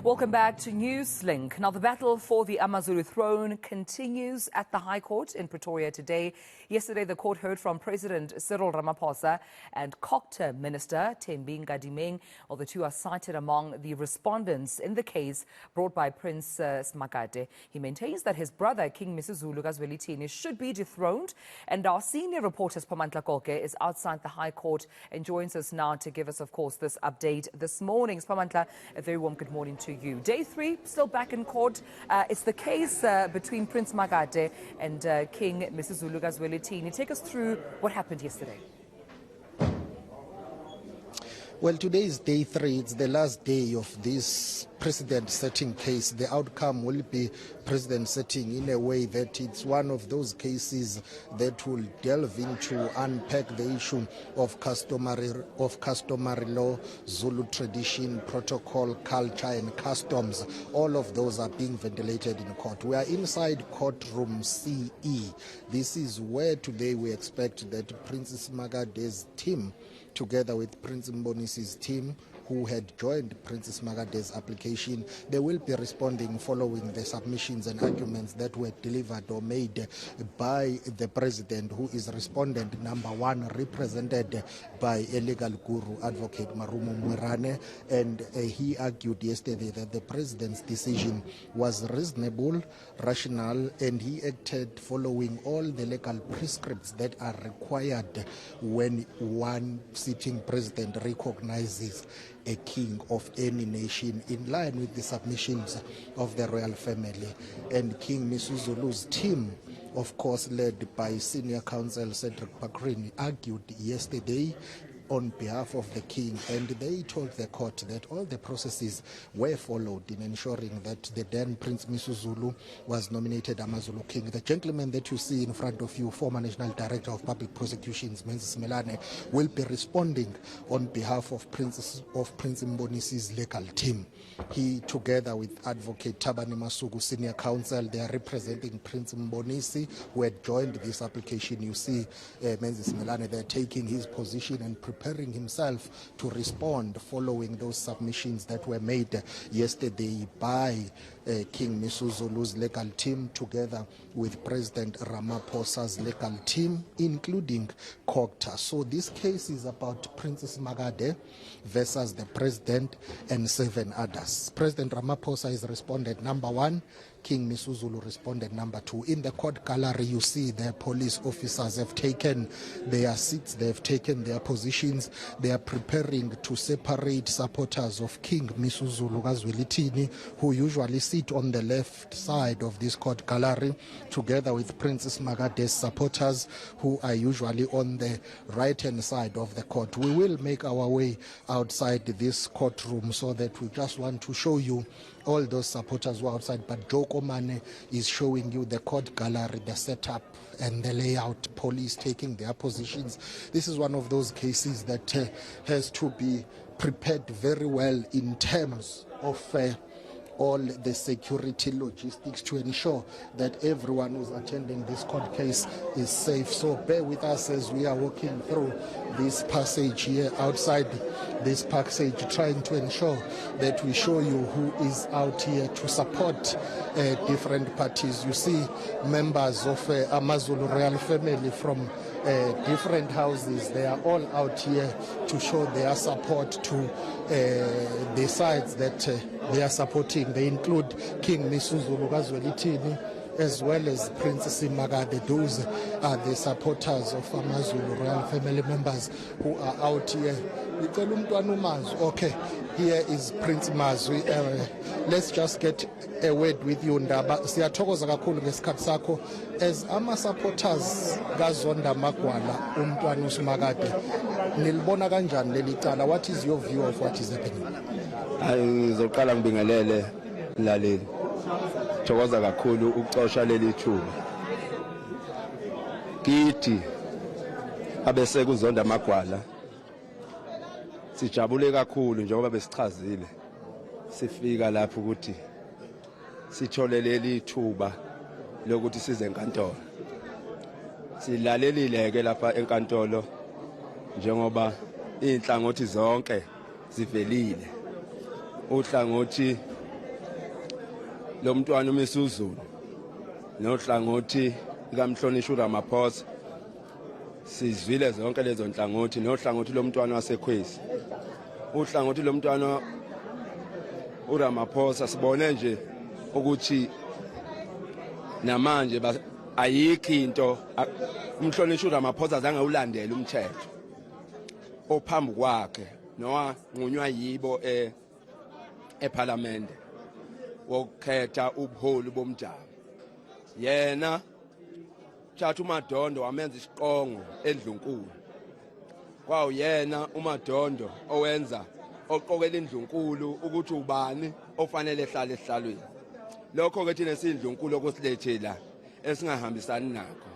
Welcome back to Newslink. Now, the battle for the AmaZulu throne continues at the High Court in Pretoria today. Yesterday, the court heard from President Cyril Ramaphosa and COGTA Minister Thembi Nkadimeng. Well, the two are cited among the respondents in the case brought by Prince Simakade. He maintains that his brother, King Misuzulu, should be dethroned. And our senior reporter, Siphamandla Goge, is outside the High Court and joins us now to give us, of course, this update this morning. Siphamandla, a very warm good morning to you. Day 3, still back in court. It's the case between Prince Simakade and King Misuzulu. Take us through what happened yesterday. Well, today is day 3. It's the last day of this precedent-setting case. The outcome will be precedent-setting in a way that it's one of those cases that will delve into, unpack the issue of customary law, Zulu tradition, protocol, culture, and customs. All of those are being ventilated in court. We are inside courtroom CE. This is where today we expect that Prince Simakade's team, together with Prince Mbonisi's team, who had joined Prince Simakade's application, they will be responding following the submissions and arguments that were delivered or made by the president, who is respondent number 1, represented by a legal guru, Advocate Marumo Mwerane. And he argued yesterday that the president's decision was reasonable, rational, and he acted following all the legal prescripts that are required when one sitting president recognizes a king of any nation, in line with the submissions of the royal family. And King Misuzulu's team, of course led by senior counsel Cedric Pakrini, argued yesterday on behalf of the king, and they told the court that all the processes were followed in ensuring that the then Prince Misuzulu was nominated AmaZulu king. The gentleman that you see in front of you, former National Director of Public Prosecutions, Mrs. Melane, will be responding on behalf of Prince Mbonisi's legal team. He, together with Advocate Tabani Masugu, senior counsel, they are representing Prince Mbonisi, who had joined this application. You see Mrs. Melane, they're taking his position and preparing himself to respond following those submissions that were made yesterday by King Misuzulu's legal team, together with President Ramaphosa's legal team, including COGTA. So this case is about Prince Simakade versus the president and 7 others. President Ramaphosa is respondent number 1. King Misuzulu responded number 2. In the court gallery, you see the police officers have taken their seats, they have taken their positions. They are preparing to separate supporters of King Misuzulu, who usually sit on the left side of this court gallery, together with Prince Simakade's supporters, who are usually on the right-hand side of the court. We will make our way outside this courtroom, so that we just want to show you all those supporters were outside, but Joe Komane is showing you the court gallery, the setup and the layout, police taking their positions. This is one of those cases that has to be prepared very well in terms of all the security logistics to ensure that everyone who's attending this court case is safe. So bear with us as we are walking through this passage here, outside this passage, trying to ensure that we show you who is out here to support different parties. You see members of AmaZulu royal family from different houses. They are all out here to show their support to the sides that they are supporting. They include King Misuzulu, as well as Prince Simakade. Those are the supporters of AmaZulu royal family members who are out here. Okay, here is Prince Mazwi. Let's just get a word with you, Ndaba. Siyathokoza kakhulu ngesikhathi sakho. As ama-supporters kaZonda Magwala, umntwana uSimakade, nilibona kanjani leli cala? What is your view of what is happening? Ngizoqala ngibingelele laleli. Thokoza kakhulu ukuxoxa leli thuba. Kithi abese kuZonda Magwala sijabule kakhulu njengoba besichazile. Sifika lapho ukuthi sithole leli thuba lokuthi size enkantolo. Silalelile ke lapha enkantolo njengoba inhlangothi zonke zivelile. Uhlangothi lo mntwana uMisuzulu nohlangothi likamhlonishwa uRamaphosa sizwile zonke lezo nhlangothi nohlangothi lomntwana wasekhwezi uhlangothi lomntwana uRamaphosa sibone nje ukuthi namanje ayikho into umhlonishwa uRamaphosa zange ulandele umthetho ophambi kwakhe nowanqunywa yibo eParliament wokhetha ubuholi bomdabu yena Tjathu uMadondo wamenza isiqongo eNdlunkulu kwawuyena uMadondo owenza oqokela iNdlunkulu ukuthi ubani ofanele ehlale esihlalweni lokho ke thina sindlunkulu okusilethela esingahambisani nakho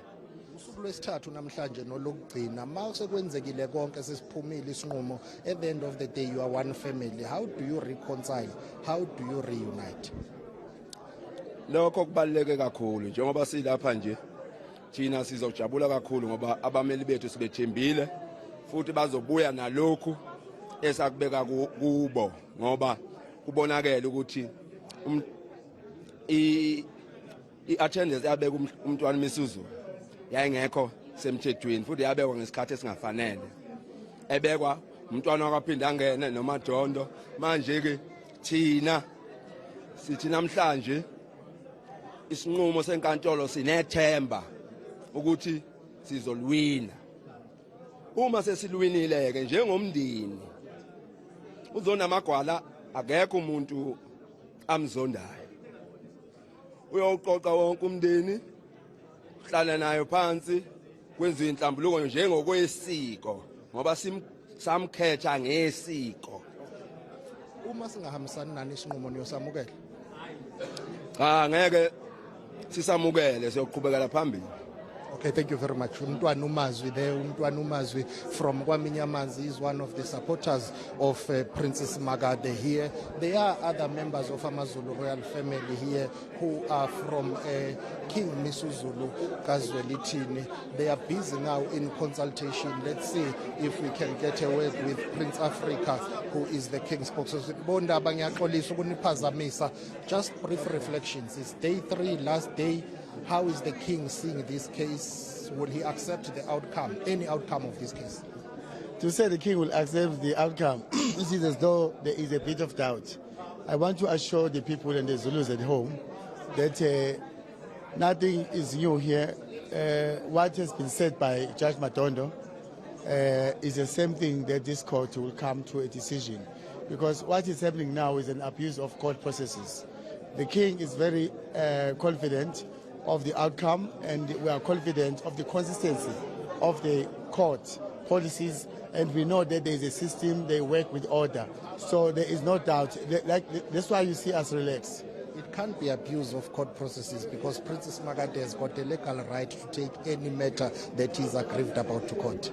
usuku lwesithathu namhlanje nolokugcina mase kwenzekile konke sesiphumile isinqumo at the end of the day you are one family. How do you reconcile? How do you reunite? lokho kubaluleke kakhulu njengoba silapha nje thina sizojabula kakhulu ngoba abameli bethu sibethembile futhi bazobuya nalokhu esakubeka kubo ngoba kubonakala ukuthi i-attendance yabeka umntwana Misuzulu yayingekho semthethweni futhi yabekwa ngesikhathi esingafanele ebekwa umntwana wakaphinda angene noMadondo manje ke thina sithi namhlanje isinqumo senkantolo sinethemba ukuthi sizolwina uma sesilwinile ke njengomndini uzona amagwala akekho umuntu amzondayo uyoqoqa wonke umndeni uhlala nayo phansi kwenziwe inhlambuluko njengokwesiko ngoba samkhetha ngesiko uma singahambisani nani isinqumo niyosamukela cha ngeke sisamukele siyoqhubekela phambili. Okay, thank you very much. Umntwana uMazwi there, Umntwana uMazwi from KwaMinyamanzi is one of the supporters of Prince Simakade here. There are other members of AmaZulu royal family here who are from King Misuzulu, Kazwelithini. They are busy now in consultation. Let's see if we can get a word with Prince Africa, who is the King's spokesperson. Just brief reflections. It's day 3, last day. How is the king seeing this case? Will he accept the outcome, any outcome of this case? To say the king will accept the outcome, this is as though there is a bit of doubt. I want to assure the people and the Zulus at home that nothing is new here. What has been said by Judge Madondo is the same thing that this court will come to a decision. Because what is happening now is an abuse of court processes. The king is very confident of the outcome, and we are confident of the consistency of the court policies, and we know that there is a system, they work with order. So there is no doubt. That's why you see us relax. It can't be abuse of court processes because Prince Simakade has got a legal right to take any matter that is aggrieved about to court.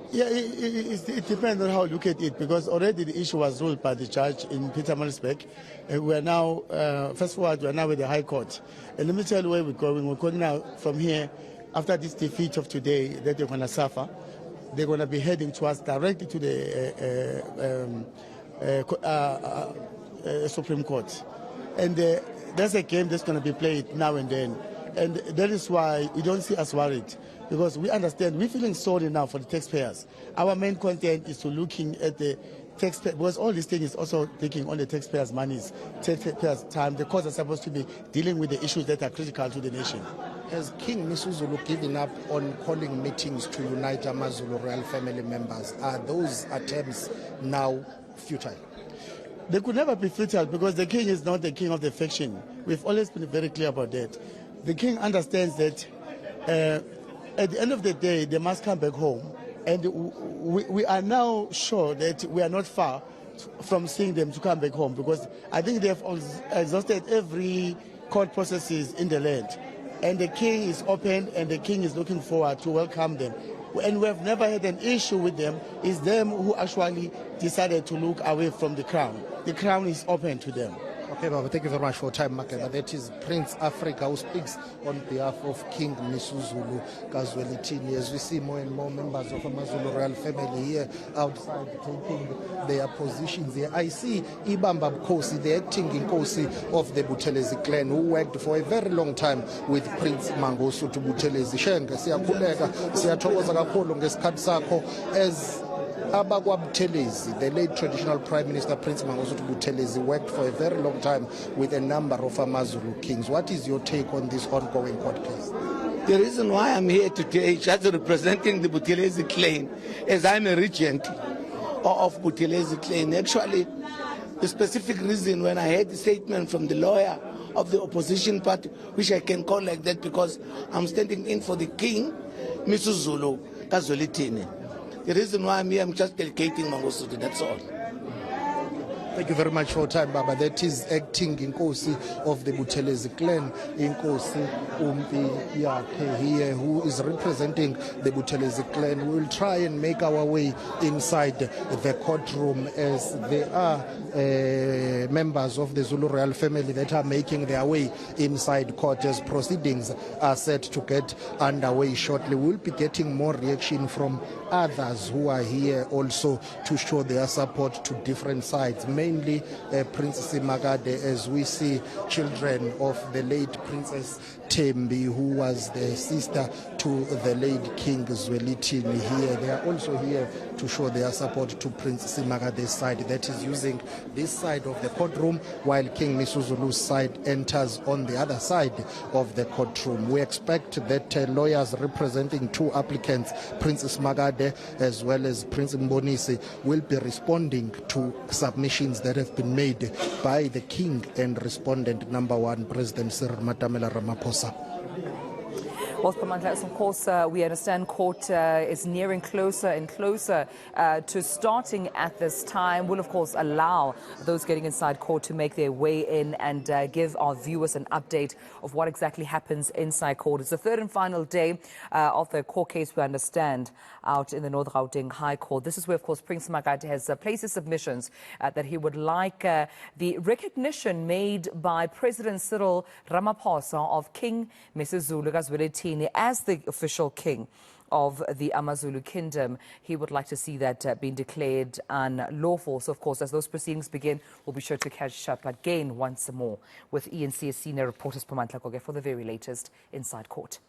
Yeah, it depends on how you look at it, because already the issue was ruled by the judge in Pietermaritzburg. We are now, first of all, we are now with the High Court. And let me tell you where we're going. We're going now from here, after this defeat of today that they're going to suffer, they're going to be heading towards directly to the Supreme Court. And there's a game that's going to be played now and then. And that is why we don't see us worried, because we understand, we're feeling sorry now for the taxpayers. Our main content is to looking at the taxpayer, because all this thing is also taking on the taxpayers' monies, taxpayers' time. The courts are supposed to be dealing with the issues that are critical to the nation. Has King Misuzulu given up on calling meetings to unite AmaZulu royal family members? Are those attempts now futile? They could never be futile, because the king is not the king of the faction. We've always been very clear about that. The king understands that at the end of the day, they must come back home. And we are now sure that we are not far from seeing them to come back home, because I think they have exhausted every court processes in the land. And the king is open, and the king is looking forward to welcome them. And we have never had an issue with them. It's them who actually decided to look away from the crown. The crown is open to them. Okay, Baba, thank you very much for your time, Makeba. That is Prince Africa who speaks on behalf of King Misuzulu Kazwelithini. As we see more and more members of AmaZulu royal family here outside taking their positions here. I see Ibamba Bukhosi, the acting Nkosi of the Buthelezi clan, who worked for a very long time with Prince Mangosuthu Buthelezi. Shenge, siyakhuleka, siyathokoza kakhulu ngesikhathi sakho as Abakwa-Buthelezi, the late traditional Prime Minister Prince Mangosuthu Buthelezi worked for a very long time with a number of AmaZulu kings. What is your take on this ongoing court case? The reason why I'm here today, just representing the Buthelezi clan, as I'm a regent of Buthelezi clan. Actually, the specific reason when I heard the statement from the lawyer of the opposition party, which I can call like that because I'm standing in for the King Misuzulu Kazwelithini. The reason why I'm here, I'm just delegating Mangosuthu, that's all. Thank you very much for your time, Baba. That is acting Nkosi of the Buthelezi clan, Nkosi Umpi Yakhe here, who is representing the Buthelezi clan. We will try and make our way inside the courtroom as there are members of the Zulu royal family that are making their way inside court as proceedings are set to get underway shortly. We'll be getting more reaction from others who are here also to show their support to different sides. Mainly Prince Simakade, as we see children of the late Princess Thembi, who was the sister to the late King Zwelithini here. They are also here to show their support to Prince Simakade's side, that is using this side of the courtroom, while King Misuzulu's side enters on the other side of the courtroom. We expect that lawyers representing two applicants, Prince Simakade as well as Prince Mbonisi, will be responding to submissions that have been made by the King and respondent number one, President Cyril Ramaphosa. Well, Siphamandla, of course, we understand court is nearing closer and closer to starting at this time. We'll, of course, allow those getting inside court to make their way in and give our viewers an update of what exactly happens inside court. It's the third and final day of the court case, we understand, out in the North Gauteng High Court. This is where, of course, Prince Simakade has placed his submissions that he would like the recognition made by President Cyril Ramaphosa of King Misuzulu Kazwelithini as the official king of the AmaZulu kingdom. He would like to see that being declared unlawful. So, of course, as those proceedings begin, we'll be sure to catch up again once more with ENC's senior reporter Siphamandla Goge for the very latest inside court.